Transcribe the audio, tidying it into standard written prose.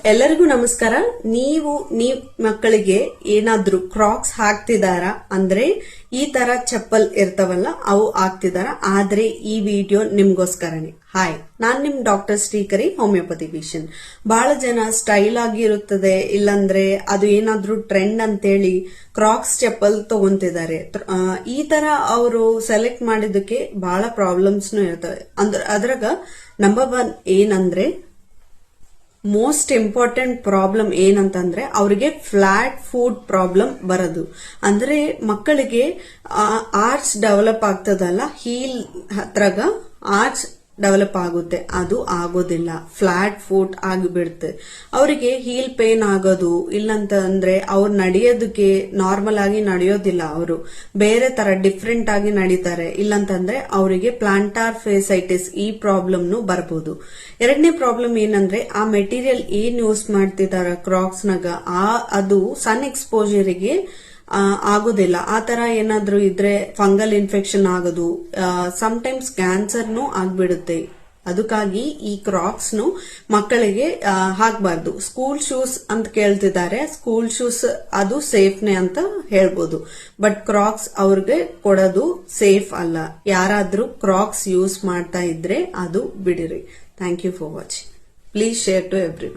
ಎಲ್ಲರಿಗೂ ನಮಸ್ಕಾರ. ನೀವು ಮಕ್ಕಳಿಗೆ ಏನಾದ್ರೂ ಕ್ರಾಕ್ಸ್ ಹಾಕ್ತಿದಾರಾ ಅಂದ್ರೆ ಈ ತರ ಚಪ್ಪಲ್ ಇರ್ತಾವಲ್ಲ ಅವು ಹಾಕ್ತಿದಾರ ಆದ್ರೆ ಈ ವಿಡಿಯೋ ನಿಮ್ಗೋಸ್ಕರನೇ. ಹಾಯ್, ನಾನ್ ನಿಮ್ ಡಾಕ್ಟರ್ ಶ್ರೀಕರಿ, ಹೋಮಿಯೋಪತಿ ಪೇಷಂಟ್. ಬಹಳ ಜನ ಸ್ಟೈಲ್ ಆಗಿರುತ್ತದೆ, ಇಲ್ಲಾಂದ್ರೆ ಅದು ಏನಾದ್ರೂ ಟ್ರೆಂಡ್ ಅಂತೇಳಿ ಕ್ರಾಕ್ಸ್ ಚಪ್ಪಲ್ ತಗೊಂತಿದ್ದಾರೆ. ಈ ತರ ಅವರು ಸೆಲೆಕ್ಟ್ ಮಾಡಿದಕ್ಕೆ ಬಹಳ ಪ್ರಾಬ್ಲಮ್ಸ್ ಇರ್ತವೆ. ಅದ್ರಾಗ ನಂಬರ್ 1 ಏನಂದ್ರೆ ಮೋಸ್ಟ್ ಇಂಪಾರ್ಟೆಂಟ್ ಪ್ರಾಬ್ಲಮ್ ಏನಂತಂದ್ರೆ ಅವರಿಗೆ ಫ್ಲಾಟ್ ಫುಟ್ ಪ್ರಾಬ್ಲಮ್ ಬರೋದು. ಅಂದ್ರೆ ಮಕ್ಕಳಿಗೆ ಆರ್ಚ್ ಡೆವಲಪ್ ಆಗ್ತದಲ್ಲ, ಹೀಲ್ ಹತ್ರಗ ಆರ್ಚ್ ಡೆವಲಪ್ ಆಗುತ್ತೆ, ಅದು ಆಗೋದಿಲ್ಲ, ಫ್ಲಾಟ್ ಫುಟ್ ಆಗಿಬಿಡುತ್ತೆ. ಅವರಿಗೆ ಹೀಲ್ ಪೇನ್ ಆಗೋದು, ಇಲ್ಲಂತಂದ್ರೆ ಅವ್ರು ನಡೆಯೋದಕ್ಕೆ ನಾರ್ಮಲ್ ಆಗಿ ನಡೆಯೋದಿಲ್ಲ, ಅವರು ಬೇರೆ ತರ ಡಿಫ್ರೆಂಟ್ ಆಗಿ ನಡೀತಾರೆ. ಇಲ್ಲಂತಂದ್ರೆ ಅವರಿಗೆ ಪ್ಲಾಂಟಾರ್ ಫೇಸೈಟಿಸ್ ಈ ಪ್ರಾಬ್ಲಮ್ನು ಬರಬಹುದು. ಎರಡನೇ ಪ್ರಾಬ್ಲಮ್ ಏನಂದ್ರೆ ಆ ಮೆಟೀರಿಯಲ್ ಏನ್ ಯೂಸ್ ಮಾಡ್ತಿದಾರ ಕ್ರಾಕ್ಸ್ ನಾಗ ಅದು ಸನ್ ಎಕ್ಸ್ಪೋಜರಿಗೆ ಆಗೋದಿಲ್ಲ. ಆ ತರ ಏನಾದ್ರೂ ಇದ್ರೆ ಫಂಗಲ್ ಇನ್ಫೆಕ್ಷನ್ ಆಗೋದು, ಸಮ್ಟೈಮ್ಸ್ ಕ್ಯಾನ್ಸರ್ನು ಆಗ್ಬಿಡುತ್ತೆ. ಅದಕ್ಕಾಗಿ ಈ ಕ್ರಾಕ್ಸ್ ನು ಮಕ್ಕಳಿಗೆ ಹಾಕಬಾರ್ದು. ಸ್ಕೂಲ್ ಶೂಸ್ ಅಂತ ಕೇಳ್ತಿದ್ದಾರೆ, ಸ್ಕೂಲ್ ಶೂಸ್ ಅದು ಸೇಫ್ನೇ ಅಂತ ಹೇಳ್ಬೋದು, ಬಟ್ ಕ್ರಾಕ್ಸ್ ಅವ್ರಿಗೆ ಕೊಡೋದು ಸೇಫ್ ಅಲ್ಲ. ಯಾರಾದ್ರೂ ಕ್ರಾಕ್ಸ್ ಯೂಸ್ ಮಾಡ್ತಾ ಇದ್ರೆ ಅದು ಬಿಡಿರಿ. Thank you for watching. Please share to every